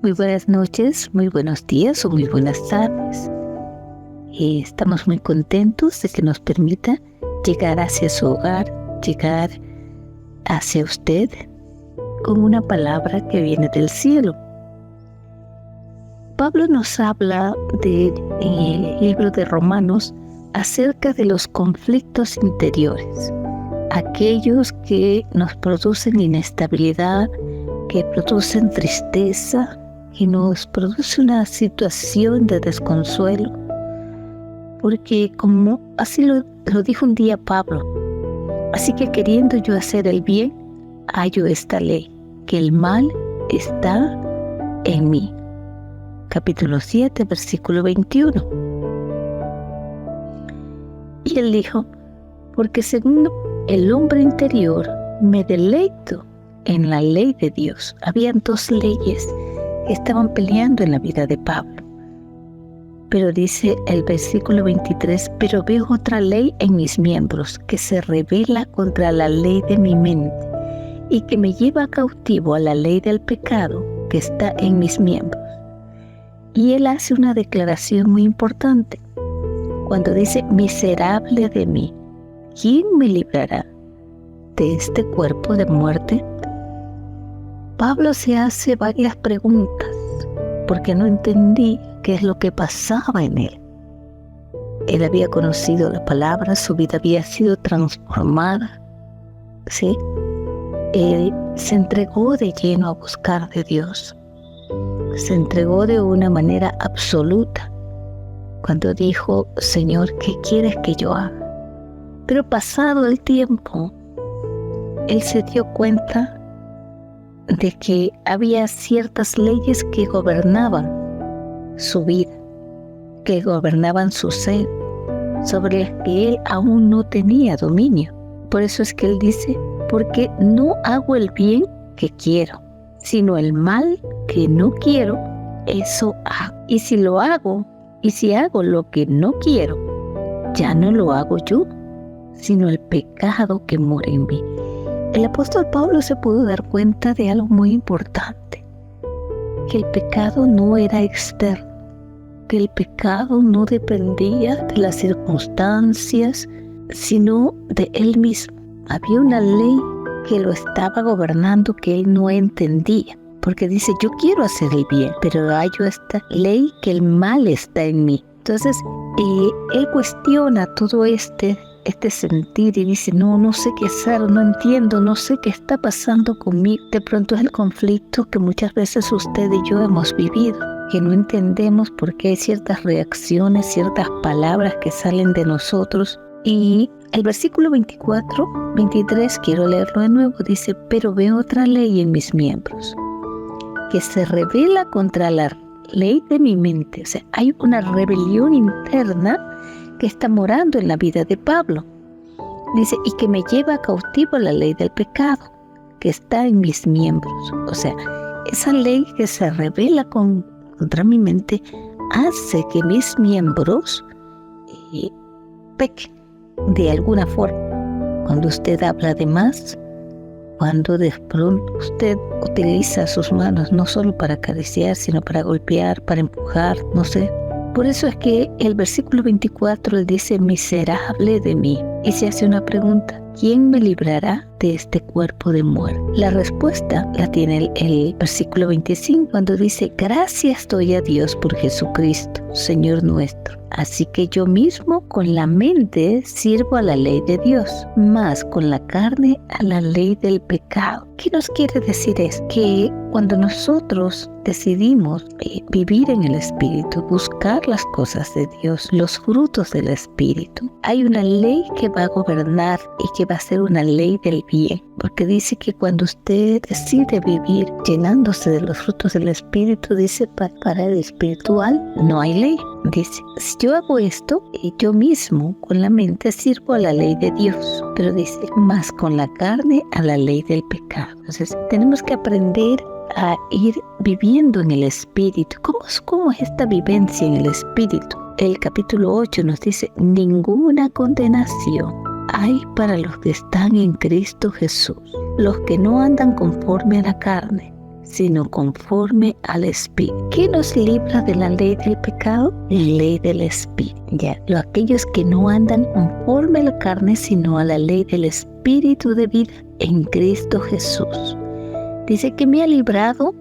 Muy buenas noches, muy buenos días o muy buenas tardes. Estamos muy contentos de que nos permita llegar hacia su hogar, llegar hacia usted con una palabra que viene del cielo. Pablo nos habla en el libro de Romanos acerca de los conflictos interiores, aquellos que nos producen inestabilidad, que producen tristeza, que nos produce una situación de desconsuelo, porque como así lo dijo un día Pablo, así que queriendo yo hacer el bien, hallo esta ley, que el mal está en mí. Capítulo 7, versículo 21. Y él dijo, porque según el hombre interior me deleito en la ley de Dios. Habían dos leyes que estaban peleando en la vida de Pablo. Pero dice el versículo 23, pero veo otra ley en mis miembros que se rebela contra la ley de mi mente y que me lleva cautivo a la ley del pecado que está en mis miembros. Y él hace una declaración muy importante cuando dice, miserable de mí, ¿quién me librará de este cuerpo de muerte? Pablo se hace varias preguntas porque no entendía qué es lo que pasaba en él. Él había conocido la palabra, su vida había sido transformada, ¿sí? Él se entregó de lleno a buscar de Dios. Se entregó de una manera absoluta cuando dijo, Señor, ¿qué quieres que yo haga? Pero pasado el tiempo, él se dio cuenta de que había ciertas leyes que gobernaban su vida, que gobernaban su ser, sobre las que él aún no tenía dominio. Por eso es que él dice, porque no hago el bien que quiero, sino el mal que no quiero, eso hago. Y si lo hago, y si hago lo que no quiero, ya no lo hago yo, sino el pecado que mora en mí. El apóstol Pablo se pudo dar cuenta de algo muy importante, que el pecado no era externo, que el pecado no dependía de las circunstancias, sino de él mismo. Había una ley que lo estaba gobernando que él no entendía, porque dice, yo quiero hacer el bien, pero hallo esta ley que el mal está en mí. Entonces, él cuestiona todo este sentir y dice, no sé qué hacer, no entiendo, no sé qué está pasando conmigo. De pronto es el conflicto que muchas veces usted y yo hemos vivido, que no entendemos por qué hay ciertas reacciones, ciertas palabras que salen de nosotros. Y el versículo 23, quiero leerlo de nuevo, dice, pero veo otra ley en mis miembros, que se rebela contra la ley de mi mente. O sea, hay una rebelión interna que está morando en la vida de Pablo. Dice, y que me lleva cautivo a la ley del pecado, que está en mis miembros. O sea, esa ley que se rebela contra mi mente hace que mis miembros pequen de alguna forma. Cuando usted habla de más, cuando de pronto usted utiliza sus manos no solo para acariciar, sino para golpear, para empujar, no sé. Por eso es que el versículo 24 él dice, miserable de mí. Y se hace una pregunta, ¿quién me librará de este cuerpo de muerte? La respuesta la tiene el versículo 25, cuando dice, gracias doy a Dios por Jesucristo, Señor nuestro. Así que yo mismo con la mente sirvo a la ley de Dios, mas con la carne a la ley del pecado. ¿Qué nos quiere decir esto? Que cuando nosotros decidimos vivir en el Espíritu, buscar las cosas de Dios, los frutos del Espíritu, hay una ley que va a gobernar y que va a ser una ley del bien. Porque dice que cuando usted decide vivir llenándose de los frutos del Espíritu, dice para el espiritual no hay ley. Dice, si yo hago esto, yo mismo con la mente sirvo a la ley de Dios. Pero dice, más con la carne a la ley del pecado. Entonces tenemos que aprender a ir viviendo en el Espíritu. ¿Cómo es esta vivencia en el Espíritu? El capítulo 8 nos dice, ninguna condenación hay para los que están en Cristo Jesús, los que no andan conforme a la carne, sino conforme al Espíritu. ¿Qué nos libra de la ley del pecado? La ley del Espíritu. Ya, aquellos que no andan conforme a la carne, sino a la ley del Espíritu de vida en Cristo Jesús. Dice que me ha librado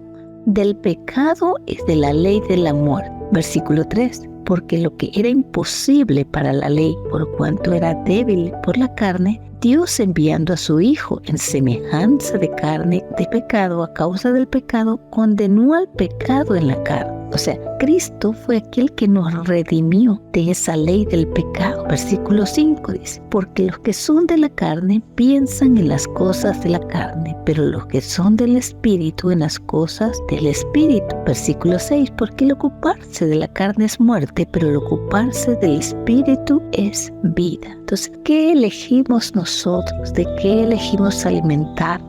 del pecado y de la ley de la muerte. Versículo 3. Porque lo que era imposible para la ley, por cuanto era débil por la carne, Dios, enviando a su Hijo en semejanza de carne de pecado a causa del pecado, condenó al pecado en la carne. O sea, Cristo fue aquel que nos redimió de esa ley del pecado. Versículo 5 dice, porque los que son de la carne piensan en las cosas de la carne, pero los que son del Espíritu en las cosas del Espíritu. Versículo 6, porque el ocuparse de la carne es muerte, pero el ocuparse del Espíritu es vida. Entonces, ¿qué elegimos nosotros? ¿De qué elegimos alimentar?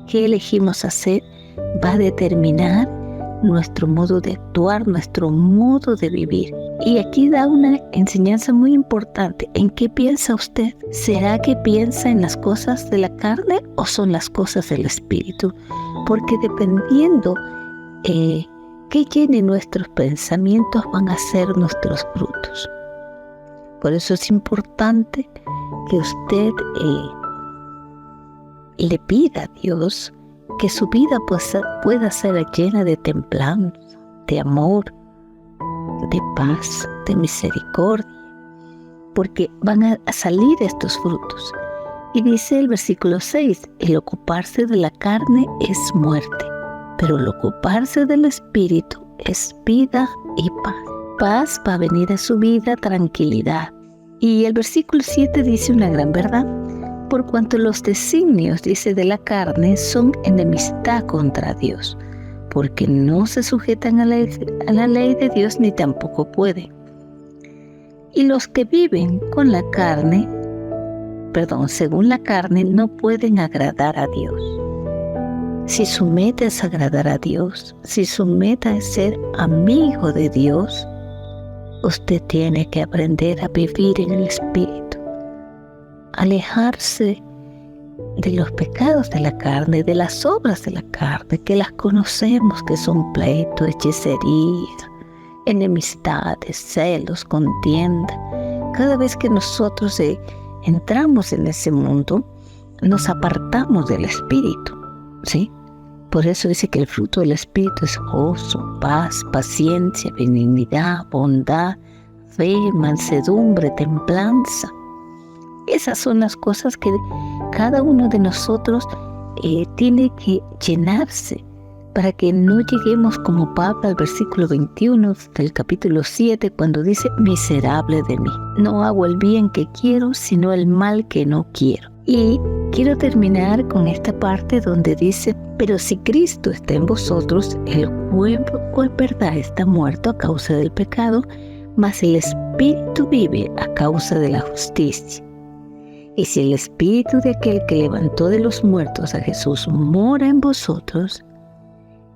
¿Qué elegimos hacer? Va a determinar nuestro modo de actuar, nuestro modo de vivir. Y aquí da una enseñanza muy importante. ¿En qué piensa usted? ¿Será que piensa en las cosas de la carne o son las cosas del Espíritu? Porque dependiendo qué llene nuestros pensamientos, van a ser nuestros frutos. Por eso es importante que usted le pida a Dios que su vida pueda ser llena de templanza, de amor, de paz, de misericordia, porque van a salir estos frutos. Y dice el versículo 6, el ocuparse de la carne es muerte, pero el ocuparse del Espíritu es vida y paz. Paz va a venir a su vida, tranquilidad. Y el versículo 7 dice una gran verdad. Por cuanto los designios, dice, de la carne son enemistad contra Dios, porque no se sujetan a la ley de Dios ni tampoco pueden. Y los que viven con la carne, según la carne, no pueden agradar a Dios. Si su meta es agradar a Dios, si su meta es ser amigo de Dios, usted tiene que aprender a vivir en el Espíritu. Alejarse de los pecados de la carne, de las obras de la carne, que las conocemos, que son pleito, hechicería, enemistades, celos, contienda. Cada vez que nosotros entramos en ese mundo, nos apartamos del Espíritu, ¿sí? Por eso dice que el fruto del Espíritu es gozo, paz, paciencia, benignidad, bondad, fe, mansedumbre, templanza. Esas son las cosas que cada uno de nosotros tiene que llenarse para que no lleguemos como Pablo al versículo 21 del capítulo 7 cuando dice, miserable de mí. No hago el bien que quiero, sino el mal que no quiero. Y quiero terminar con esta parte donde dice, pero si Cristo está en vosotros, el cuerpo en verdad está muerto a causa del pecado, mas el Espíritu vive a causa de la justicia. Y si el Espíritu de aquel que levantó de los muertos a Jesús mora en vosotros,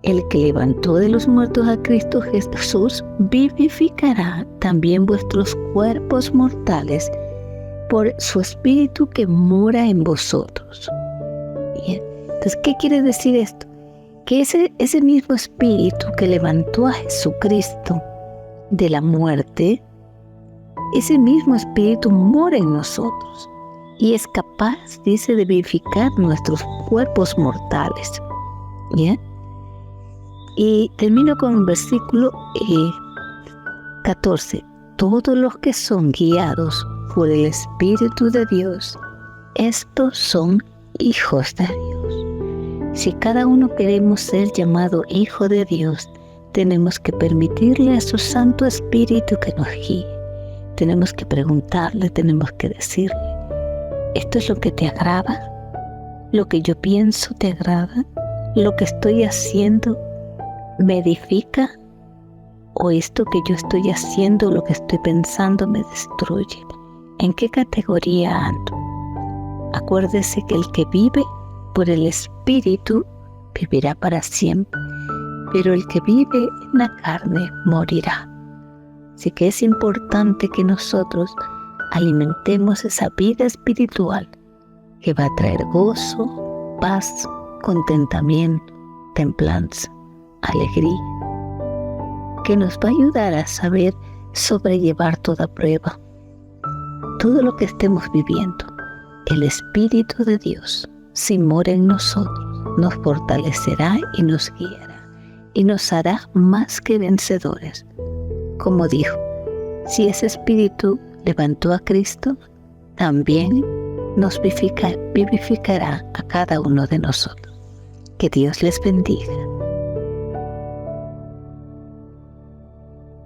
el que levantó de los muertos a Cristo Jesús vivificará también vuestros cuerpos mortales por su Espíritu que mora en vosotros. Bien. Entonces, ¿qué quiere decir esto? Que ese mismo Espíritu que levantó a Jesucristo de la muerte, ese mismo Espíritu mora en nosotros. Y es capaz, dice, de vivificar nuestros cuerpos mortales. ¿Ya? Y termino con el versículo 14. Todos los que son guiados por el Espíritu de Dios, estos son hijos de Dios. Si cada uno queremos ser llamado hijo de Dios, tenemos que permitirle a su Santo Espíritu que nos guíe. Tenemos que preguntarle, tenemos que decirle, ¿esto es lo que te agrada? ¿Lo que yo pienso te agrada? ¿Lo que estoy haciendo me edifica? ¿O esto que yo estoy haciendo, lo que estoy pensando me destruye? ¿En qué categoría ando? Acuérdese que el que vive por el Espíritu vivirá para siempre, pero el que vive en la carne morirá. Así que es importante que nosotros alimentemos esa vida espiritual que va a traer gozo, paz, contentamiento, templanza, alegría, que nos va a ayudar a saber sobrellevar toda prueba, todo lo que estemos viviendo. El Espíritu de Dios, si mora en nosotros, nos fortalecerá y nos guiará y nos hará más que vencedores. Como dijo, si ese Espíritu levantó a Cristo, también nos vivificará a cada uno de nosotros. Que Dios les bendiga.